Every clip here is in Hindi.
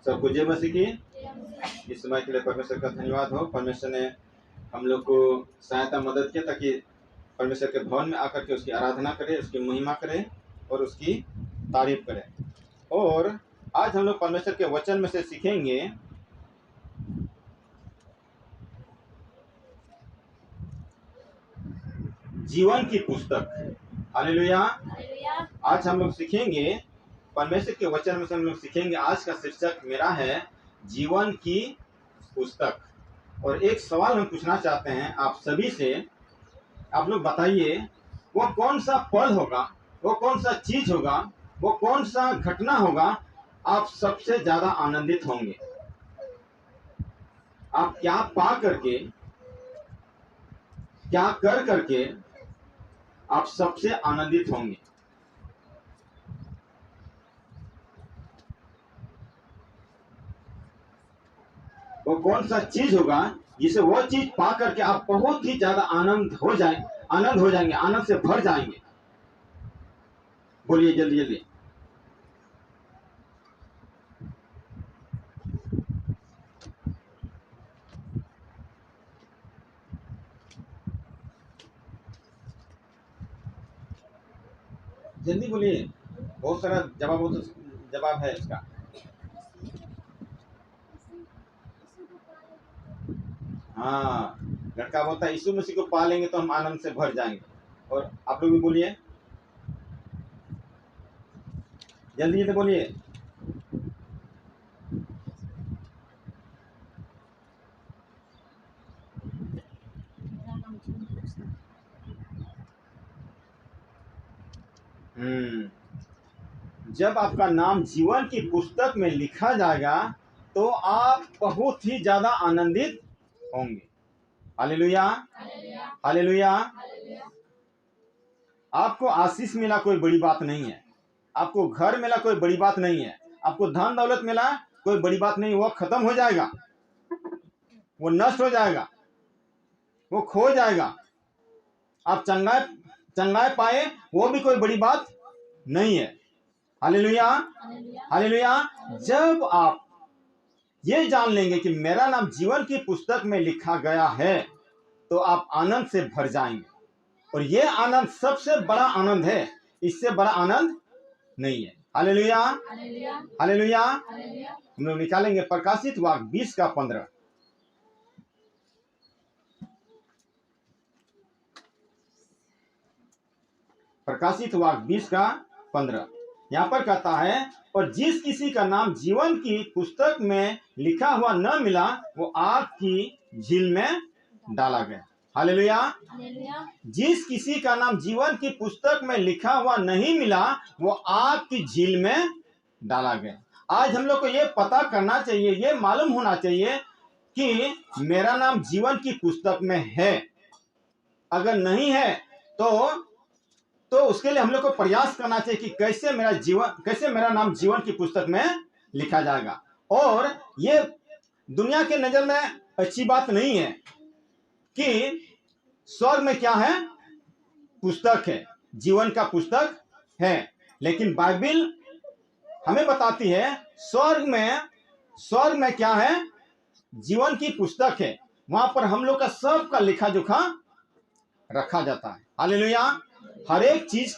सबको जय मसीह की। इस समय के लिए परमेश्वर का धन्यवाद हो। परमेश्वर ने हम लोग को सहायता मदद किया ताकि परमेश्वर के भवन में आकर के उसकी आराधना करें, उसकी महिमा करें और उसकी तारीफ करें। और आज हम लोग परमेश्वर के वचन में से सीखेंगे जीवन की पुस्तक। हालेलुया। आज हम लोग सीखेंगे परमेश्वर के वचन में से हम लोग सीखेंगे। आज का शीर्षक मेरा है जीवन की पुस्तक। और एक सवाल हम पूछना चाहते हैं आप सभी से। आप लोग बताइए, वो कौन सा पल होगा, वो कौन सा चीज होगा, वो कौन सा घटना होगा आप सबसे ज्यादा आनंदित होंगे? आप क्या पा करके, क्या कर करके आप सबसे आनंदित होंगे? वो कौन सा चीज होगा जिसे वो चीज पा करके आप बहुत ही ज्यादा आनंद हो जाएंगे, आनंद से भर जाएंगे? बोलिए जल्दी जल्दी। जल्दी बोलिए, बहुत सारा जवाब है इसका। हाँ, लड़का बोलता है यीशु मसीह को पा लेंगे तो हम आनंद से भर जाएंगे। और आप लोग भी बोलिए, जल्दी जल्दी बोलिए। जब आपका नाम जीवन की पुस्तक में लिखा जाएगा तो आप बहुत ही ज्यादा आनंदित होंगे। Hallelujah, hallelujah. आपको आशीष मिला कोई बड़ी बात नहीं है, आपको घर मिला कोई बड़ी बात नहीं है, आपको धन दौलत मिला कोई बड़ी बात नहीं। वो खत्म हो जाएगा, वो नष्ट हो जाएगा, वो खो जाएगा। आप चंगाई पाए वो भी कोई बड़ी बात नहीं है। Hallelujah, hallelujah. जब आप ये जान लेंगे कि मेरा नाम जीवन की पुस्तक में लिखा गया है तो आप आनंद से भर जाएंगे। और ये आनंद सबसे बड़ा आनंद है, इससे बड़ा आनंद नहीं है। Hallelujah, hallelujah. हम लोग निकालेंगे प्रकाशित वाक्य 20 का 15। प्रकाशित वाक्य 20 का 15 यहाँ पर कहता है, और जिस किसी का नाम जीवन की पुस्तक में लिखा हुआ न मिला वो आग की झील में डाला गया। हालेलुया। जिस किसी का नाम जीवन की पुस्तक में लिखा हुआ नहीं मिला वो आग की झील में डाला गया। आज हम लोग को ये पता करना चाहिए, ये मालूम होना चाहिए कि मेरा नाम जीवन की पुस्तक में है। अगर नहीं है तो उसके लिए हम लोग को प्रयास करना चाहिए कि कैसे मेरा नाम जीवन की पुस्तक में लिखा जाएगा। और ये दुनिया के नजर में अच्छी बात नहीं है कि स्वर्ग में क्या है, पुस्तक है, जीवन का पुस्तक है। लेकिन बाइबिल हमें बताती है स्वर्ग में क्या है, जीवन की पुस्तक है। वहां पर हम लोग का सबका लेखा जोखा रखा जाता है। हालेलुया। हर एक चीज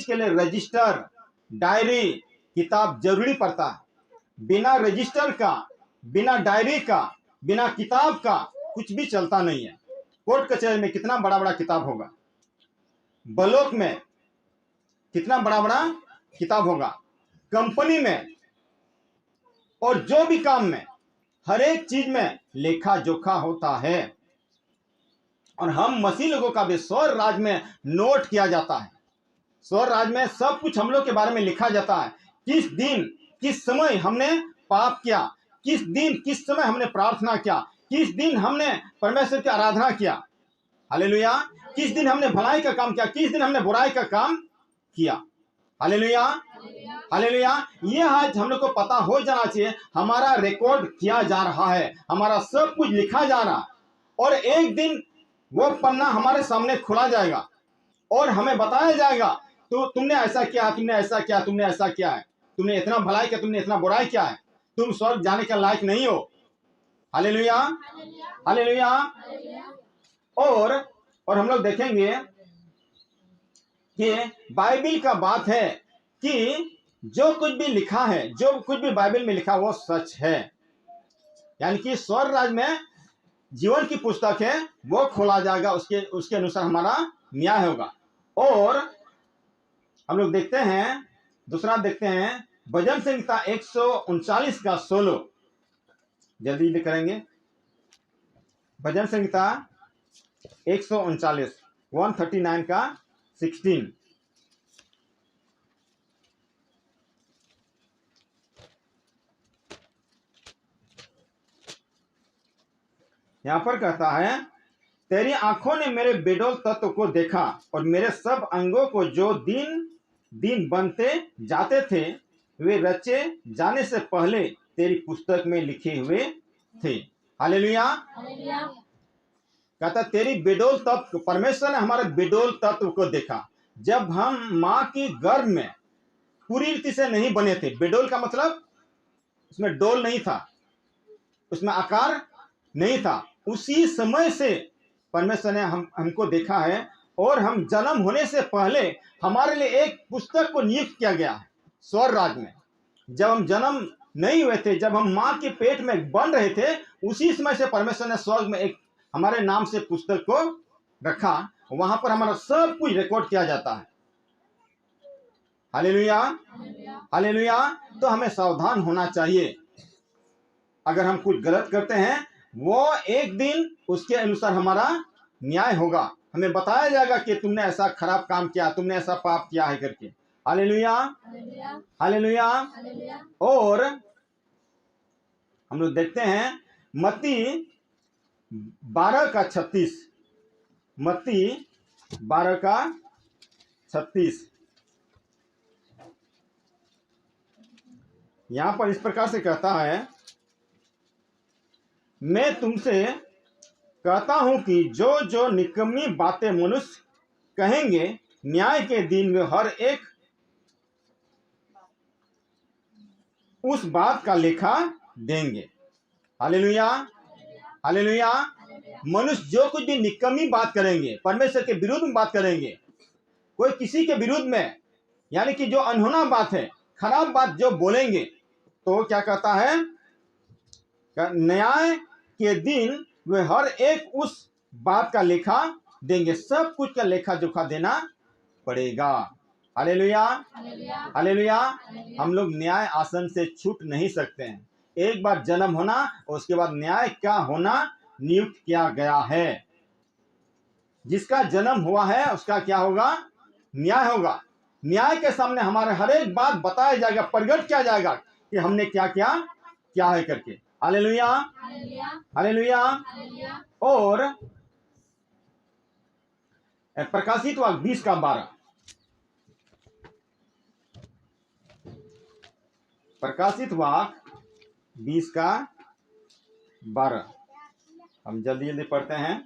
के लिए रजिस्टर, डायरी, किताब जरूरी पड़ता है। बिना रजिस्टर का, बिना डायरी का, बिना किताब का कुछ भी चलता नहीं है। कोर्ट कचहरी में कितना बड़ा बड़ा किताब होगा, ब्लॉक में कितना बड़ा बड़ा किताब होगा, कंपनी में, और जो भी काम में, हर एक चीज में लेखा जोखा होता है। और हम मसीह लोगों का भी स्वर्ग राज में नोट किया जाता है। स्वर्ग राज में सब कुछ हम लोग के बारे में लिखा जाता है। किस दिन किस समय हमने पाप किया, किस दिन किस समय हमने प्रार्थना किया, किस दिन हमने परमेश्वर की आराधना किया। हालेलुया। किस दिन हमने भलाई का काम किया, किस दिन हमने बुराई का काम किया। Hallelujah, hallelujah. ये आज हम लोग को पता हो जाना चाहिए। हमारा रिकॉर्ड किया जा रहा है, हमारा सब कुछ लिखा जा रहा है। और एक दिन वो पन्ना हमारे सामने खुला जाएगा और हमें बताया जाएगा तो तुमने ऐसा किया, तुमने ऐसा किया, तुमने ऐसा किया है। तुमने इतना भलाई किया, तुमने इतना बुराई किया है, तुम स्वर्ग जाने के लायक नहीं हो। Hallelujah, hallelujah. और हम लोग देखेंगे कि बाइबिल का बात है कि जो कुछ भी लिखा है, जो कुछ भी बाइबल में लिखा वो सच है। यानी कि स्वर्ग राज्य में जीवन की पुस्तक है, वो खोला जाएगा, उसके अनुसार हमारा न्याय होगा। और हम लोग देखते हैं, दूसरा देखते हैं भजन संहिता 139 का 16, जल्दी जल्दी करेंगे। भजन संहिता 139 139 का 16। यहां पर कहता है, तेरी आंखों ने मेरे बेडौल तत्व को देखा और मेरे सब अंगों को जो दिन दिन बनते जाते थे वे रचे जाने से पहले तेरी पुस्तक में लिखे हुए थे। हालेलुया। कहता तेरी बेडौल तत्व, परमेश्वर ने हमारे बेडौल तत्व को देखा। जब हम माँ की गर्भ में पूरी रीति से नहीं बने थे, बेडौल का मतलब उसमें डोल नहीं था, उसमें आकार नहीं था, उसी समय से परमेश्वर ने हमको देखा है। और हम जन्म होने से पहले हमारे लिए एक पुस्तक को नियुक्त किया गया है स्वर्ग राज्य में। जब हम जन्म नहीं हुए थे, जब हम माँ के पेट में बन रहे थे, उसी समय से परमेश्वर ने स्वर्ग में एक हमारे नाम से पुस्तक को रखा। वहां पर हमारा सब कुछ रिकॉर्ड किया जाता है। Hallelujah, hallelujah. तो हमें सावधान होना चाहिए। अगर हम कुछ गलत करते हैं, वो एक दिन उसके अनुसार हमारा न्याय होगा। हमें बताया जाएगा कि तुमने ऐसा खराब काम किया, तुमने ऐसा पाप किया है करके। Hallelujah, hallelujah. और हम लोग देखते हैं मत्ती 12 का 36, मत्ती 12 का 36। यहां पर इस प्रकार से कहता है, मैं तुमसे कहता हूं कि जो जो निकम्मी बातें मनुष्य कहेंगे, न्याय के दिन में हर एक उस बात का लेखा देंगे। Hallelujah, hallelujah. मनुष्य जो कुछ भी निकम्मी बात करेंगे, परमेश्वर के विरुद्ध में बात करेंगे, कोई किसी के विरुद्ध में, यानी कि जो अनहोना बात है, खराब बात जो बोलेंगे, तो क्या कहता है, न्याय के दिन वे हर एक उस बात का लेखा देंगे। सब कुछ का लेखा जोखा देना पड़ेगा। Hallelujah, hallelujah. हम लोग न्याय आसन से छूट नहीं सकते हैं। एक बार जन्म होना, उसके बाद न्याय का होना नियुक्त किया गया है। जिसका जन्म हुआ है उसका क्या होगा, न्याय होगा। न्याय के सामने हमारे हर एक बात बताया जाएगा, प्रकट किया जाएगा कि हमने क्या क्या क्या है करके। Hallelujah, hallelujah. और प्रकाशित वाक्य 20 का 12, प्रकाशित वाक्य 20 का 12, हम जल्दी जल्दी पढ़ते हैं।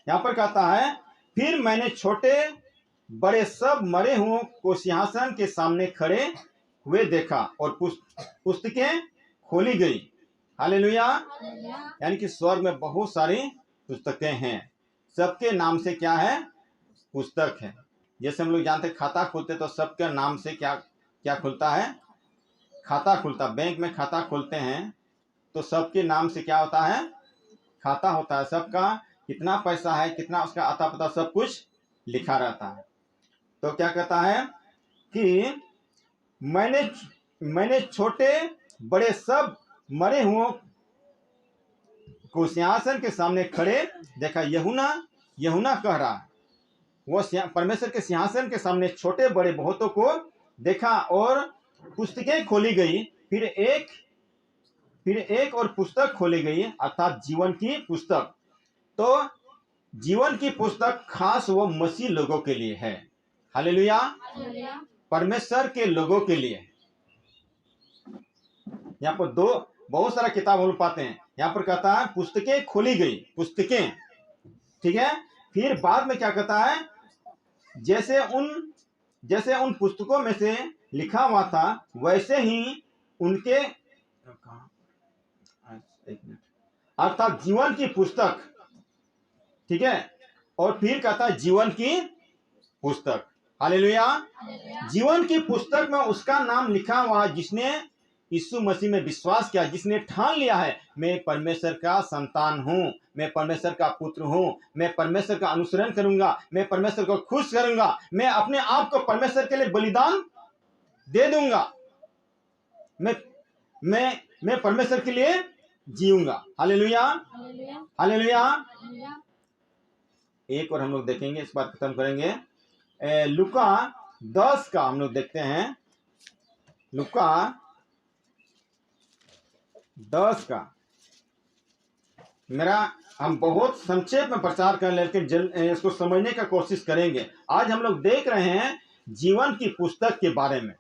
यहां पर कहता है, फिर मैंने छोटे बड़े सब मरे हुओं को सिंहासन के सामने खड़े हुए देखा और पुस्तकें खोली गई। हालेलुया। यानी कि स्वर्ग में बहुत सारी पुस्तकें हैं, सबके नाम से क्या है, पुस्तक है। जैसे हम लोग जानते खाता खोलते तो सबके नाम से क्या क्या खुलता है, खाता खुलता। बैंक में खाता खोलते हैं तो सबके नाम से क्या होता है, खाता होता है। सबका कितना पैसा है, कितना उसका आता पता सब कुछ लिखा रहता है। तो क्या कहता है कि मैंने छोटे बड़े सब मरे हुओं को सिंहासन के सामने खड़े देखा। यूहन्ना कह रहा है, वो परमेश्वर के सिंहासन के सामने छोटे बड़े बहुतों को देखा और पुस्तकें खोली गई। फिर एक और पुस्तक खोली गई, अर्थात जीवन की पुस्तक। तो जीवन की पुस्तक खास वो मसीह लोगों के लिए है। हालेलुया, परमेश्वर के लोगों के लिए। यहाँ पर बहुत सारा किताब हम पाते हैं। यहाँ पर कहता है पुस्तकें खोली गई, पुस्तकें, ठीक है। फिर बाद में क्या कहता है, जैसे उन जैसे उन पुस्तकों में से लिखा हुआ था वैसे ही उनके, अर्थात जीवन की पुस्तक, ठीक है। और फिर कहता है जीवन की पुस्तक, हालेलुया। जीवन की पुस्तक में उसका नाम लिखा हुआ जिसने यीशु मसीह में विश्वास किया, जिसने ठान लिया है मैं परमेश्वर का संतान हूं, मैं परमेश्वर का पुत्र हूं, मैं परमेश्वर का अनुसरण करूंगा, मैं परमेश्वर को खुश करूंगा, मैं अपने आप को परमेश्वर के लिए बलिदान दे दूंगा, मैं परमेश्वर के लिए जीऊंगा। Hallelujah, hallelujah. एक और हम लोग देखेंगे, इस बात खत्म करेंगे। लुका 10 का हम लोग देखते हैं। लुका 10 का हम बहुत संक्षेप में प्रचार कर लेकिन इसको समझने का कोशिश करेंगे। आज हम लोग देख रहे हैं जीवन की पुस्तक के बारे में।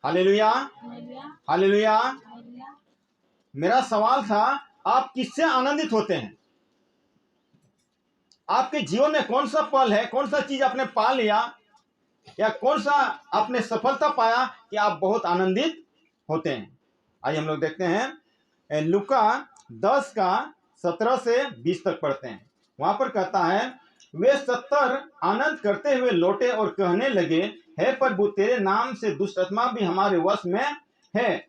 Hallelujah, hallelujah. मेरा सवाल था, आप किससे आनंदित होते हैं? आपके जीवन में कौन सा पल है, कौन सा चीज आपने पा लिया, या कौन सा आपने सफलता पाया कि आप बहुत आनंदित होते हैं? आइए हम लोग देखते हैं। लुका 10 का 17 से 20 तक पढ़ते हैं। वहां पर कहता है, वे 70 आनंद करते हुए लौटे और कहने लगे, हे प्रभु, तेरे नाम से दुष्ट आत्मा भी हमारे वश में है।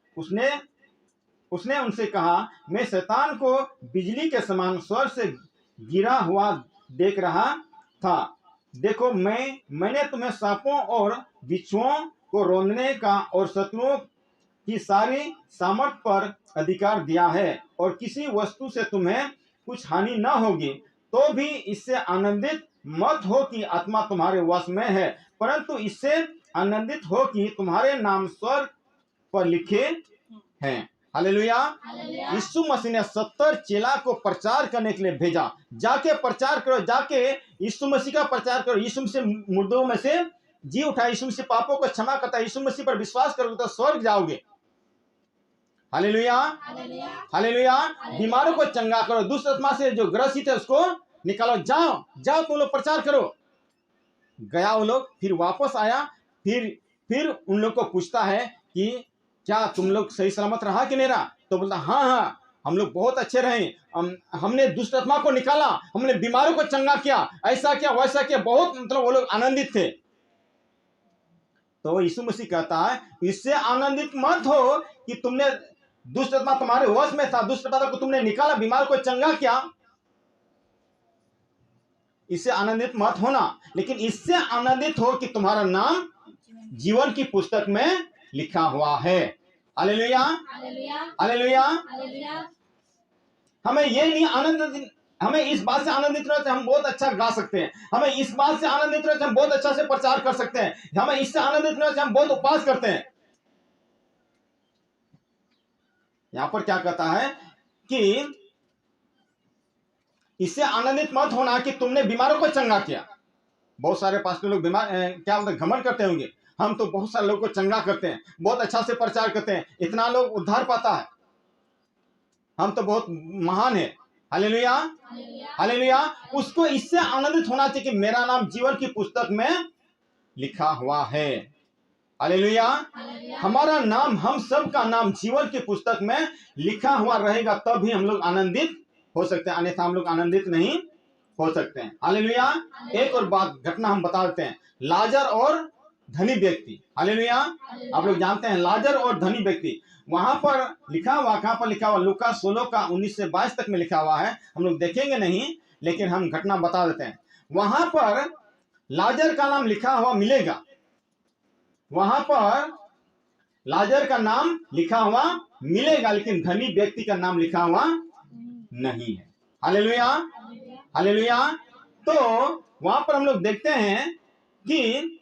उसने उनसे कहा, मैं शैतान को बिजली के समान स्वर्ग से गिरा हुआ देख रहा था। देखो, मैंने तुम्हें सांपों और बिच्छुओं को रौंदने का और शत्रुओं की सारी सामर्थ पर अधिकार दिया है, और किसी वस्तु से तुम्हें कुछ हानि न होगी। तो भी इससे आनंदित मत हो कि आत्मा तुम्हारे वश में है, परंतु इससे आनंदित हो कि तुम्हारे नाम स्वर्ग पर लिखे हैं। हालेलुया। यीशु मसीह ने 70 चेला को प्रचार करने के लिए भेजा। जाके प्रचार करो, जाके यीशु मसीह का प्रचार करो। यीशु मसीह मुर्दों में से जी उठा, यीशु मसीह पापों को क्षमा करता है। यीशु मसीह पर विश्वास करोगे तो स्वर्ग जाओगे। Hallelujah, hallelujah. बीमारों को चंगा करो, दुष्ट आत्मा से जो ग्रसित है उसको निकालो। जाओ तुम लोग प्रचार करो। गया वो लोग, फिर वापस आया, फिर उन लोग को पूछता है कि क्या तुम लोग सही सलामत रहा कि नहीं रहा? तो बोलता, हाँ, हम लोग बहुत अच्छे रहे, हमने दुष्ट आत्मा को निकाला, हमने बीमारों को चंगा किया, ऐसा किया वैसा किया, बहुत मतलब वो लोग आनंदित थे। तो यीशु मसीह कहता है, इससे आनंदित मत हो कि तुमने दुष्ट आत्मा तुम्हारे वश में था, दुष्ट आत्मा को तुमने निकाला, बीमार को चंगा किया, इससे आनंदित मत होना, लेकिन इससे आनंदित हो कि तुम्हारा नाम जीवन की पुस्तक में लिखा हुआ है। Hallelujah, hallelujah. हमें ये नहीं आनंद, हमें इस बात से आनंदित रहते हम बहुत अच्छा गा सकते हैं, हमें इस बात से आनंदित रहते हम बहुत अच्छा से प्रचार कर सकते हैं, हमें इससे आनंदित रहते हम बहुत उपवास करते हैं। यहां पर क्या कहता है कि इससे आनंदित मत होना कि तुमने बीमारों को चंगा किया। बहुत सारे पास्टर लोग बीमार क्या बोलते घमंड करते होंगे, हम तो बहुत सारे लोगों को चंगा करते हैं, बहुत अच्छा से प्रचार करते हैं, इतना लोग उद्धार पाता है, हम तो बहुत महान है। Hallelujah, hallelujah. उसको इससे आनंदित होना चाहिए कि मेरा नाम जीवन की पुस्तक में लिखा हुआ है। हालेलुया। हमारा नाम, हम सब का नाम जीवन की पुस्तक में लिखा हुआ रहेगा, तब ही हम लोग आनंदित हो सकते हैं, अन्यथा हम लोग आनंदित नहीं हो सकते हैं। हालेलुया। एक और बात, घटना हम बता देते हैं, लाजर और धनी व्यक्ति। हालेलुया। आप लोग जानते हैं लाजर और धनी व्यक्ति, वहां पर लिखा हुआ, कहां पर लिखा हुआ? लूका 16 का 19 से 22 तक में लिखा हुआ है। हम लोग देखेंगे नहीं, लेकिन हम घटना बता देते हैं। वहां पर लाजर का नाम लिखा हुआ मिलेगा, वहां पर लाजर का नाम लिखा हुआ मिलेगा, लेकिन धनी व्यक्ति का नाम लिखा हुआ नहीं है। Hallelujah, hallelujah. तो वहां पर हम लोग देखते हैं कि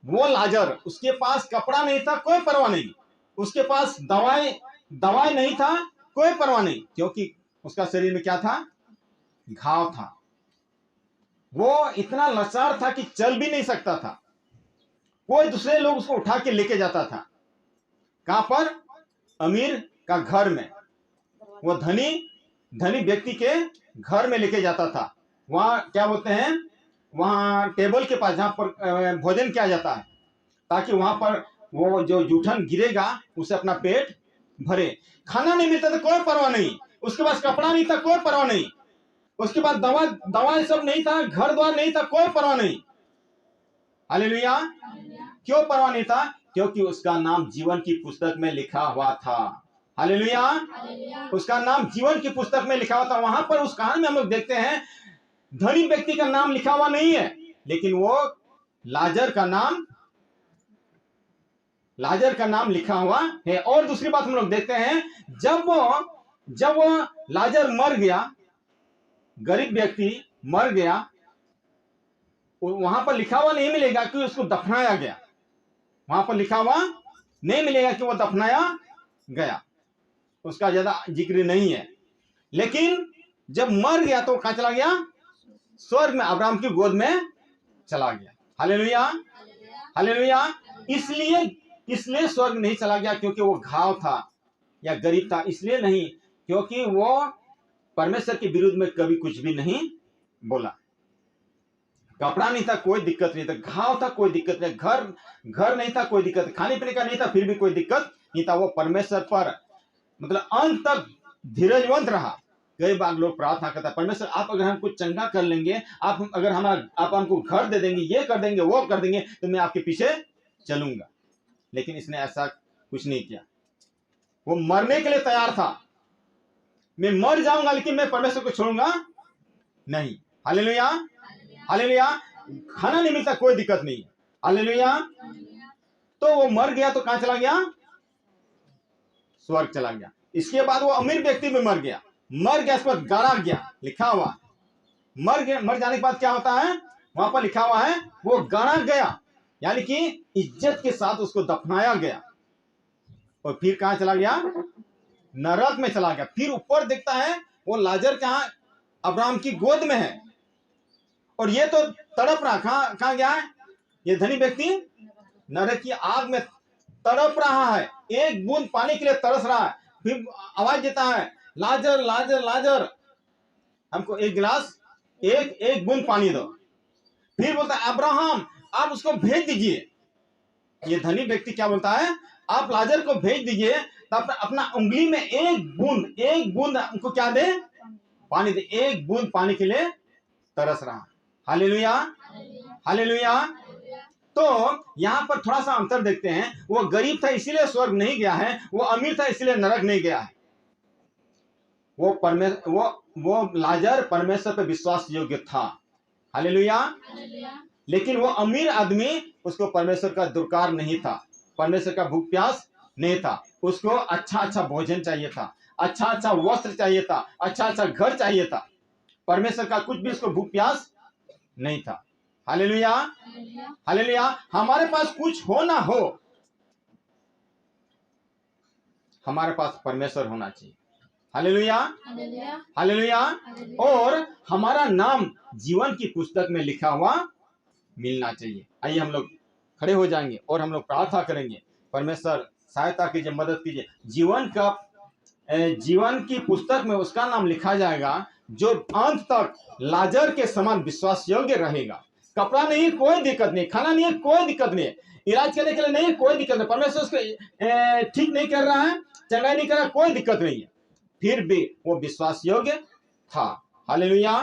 वो लाजर, उसके पास कपड़ा नहीं था, कोई परवाह नहीं, उसके पास दवाई नहीं था, कोई परवाह नहीं, क्योंकि उसका शरीर में क्या था? घाव था। वो इतना लाचार था कि चल भी नहीं सकता था, कोई दूसरे लोग उसको उठा के लेके जाता था। कहां पर? अमीर का घर में, वो धनी व्यक्ति के घर में लेके जाता था। वहां क्या बोलते हैं, वहां टेबल के पास जहां पर भोजन किया जाता है, ताकि वहां पर वो जो जूठन गिरेगा उसे अपना पेट भरे। खाना नहीं मिलता तो कोई परवाह नहीं, उसके पास कपड़ा नहीं था कोई परवाह नहीं, उसके बाद दवा सब नहीं था, घर द्वार नहीं था, कोई परवाह नहीं। हालेलुया। क्यों परवाह नहीं था? क्योंकि उसका नाम जीवन की पुस्तक में लिखा हुआ था। हालेलुया। उसका नाम जीवन की पुस्तक में लिखा हुआ था। वहां पर उस कहानी में हम लोग देखते हैं धनी व्यक्ति का नाम लिखा हुआ नहीं है, लेकिन वो लाजर का नाम लिखा हुआ है। और दूसरी बात हम लोग देखते हैं, जब वो लाजर मर गया, गरीब व्यक्ति मर गया, वहां पर लिखा हुआ नहीं मिलेगा कि उसको दफनाया गया, वहां पर लिखा हुआ नहीं मिलेगा कि वो दफनाया गया, उसका ज्यादा जिक्र नहीं है। लेकिन जब मर गया तो कहां चला गया? स्वर्ग में, अब्राहम की गोद में चला गया। Hallelujah, hallelujah. इसलिए स्वर्ग नहीं चला गया क्योंकि वो घाव था या गरीब था, इसलिए नहीं, क्योंकि वो परमेश्वर के विरुद्ध में कभी कुछ भी नहीं बोला। कपड़ा नहीं था कोई दिक्कत नहीं था, घाव था कोई दिक्कत नहीं, घर नहीं था कोई दिक्कत, खाने पीने का नहीं था फिर भी कोई दिक्कत नहीं था। वो परमेश्वर पर मतलब अंत तक धीरजवंत रहा। कई बार लोग प्रार्थना करता है, परमेश्वर आप अगर हमको चंगा कर लेंगे, आप हमको घर दे देंगे, ये कर देंगे, वो कर देंगे, तो मैं आपके पीछे चलूंगा। लेकिन इसने ऐसा कुछ नहीं किया। वो मरने के लिए तैयार था, मैं मर जाऊंगा लेकिन मैं परमेश्वर को छोड़ूंगा नहीं। Hallelujah, hallelujah. खाना नहीं मिलता कोई दिक्कत नहीं, हालेलुया। तो वो मर गया तो कहां चला गया? स्वर्ग चला गया। इसके बाद वो अमीर व्यक्ति में मर गया इस पर गाड़ा गया, लिखा हुआ मर जाने के बाद क्या होता है? वहां पर लिखा हुआ है वो गाड़ा गया, यानी कि इज्जत के साथ उसको दफनाया गया। और फिर कहां चला गया? नरक में चला गया। फिर ऊपर देखता है वो लाजर कहां? अब्राहम की गोद में है। और ये तो तड़प रहा, कहां गया है ये धनी व्यक्ति? नरक की आग में तड़प रहा है, एक बूंद पानी के लिए तरस रहा है। फिर आवाज देता है, लाजर लाजर लाजर, हमको एक गिलास, एक बूंद पानी दो। फिर बोलता है, अब्राहम आप उसको भेज दीजिए। ये धनी व्यक्ति क्या बोलता है? आप लाजर को भेज दीजिए, तब अपना उंगली में एक बूंद हमको क्या दे? पानी दे। एक बूंद पानी के लिए तरस रहा। Hallelujah, hallelujah. तो यहां पर थोड़ा सा अंतर देखते हैं, वो गरीब था इसीलिए स्वर्ग नहीं गया है, वो अमीर था इसीलिए नरक नहीं गया है। वो लाजर परमेश्वर पर विश्वास योग्य था। हालेलुया। लेकिन वो अमीर आदमी, उसको परमेश्वर का दुर्कार नहीं था, परमेश्वर का भूख प्यास नहीं था। उसको अच्छा अच्छा भोजन चाहिए था, अच्छा अच्छा वस्त्र चाहिए था, अच्छा अच्छा घर चाहिए था। परमेश्वर का कुछ भी उसको भूख प्यास नहीं था। Hallelujah, hallelujah. हमारे पास कुछ हो ना हो, हमारे पास परमेश्वर होना चाहिए। Hallelujah, hallelujah. और हमारा नाम जीवन की पुस्तक में लिखा हुआ मिलना चाहिए। आइए हम लोग खड़े हो जाएंगे और हम लोग प्रार्थना करेंगे। परमेश्वर सहायता कीजिए, मदद कीजिए। जीवन की पुस्तक में उसका नाम लिखा जाएगा जो अंत तक लाजर के समान विश्वास योग्य रहेगा। कपड़ा नहीं कोई दिक्कत नहीं, खाना नहीं कोई दिक्कत नहीं, इलाज करने के लिए नहीं कोई दिक्कत नहीं, परमेश्वर उसको ठीक नहीं कर रहा है, चंगाई नहीं कर रहा, कोई दिक्कत नहीं है, फिर भी वो विश्वास योग्य था। हालेलुया।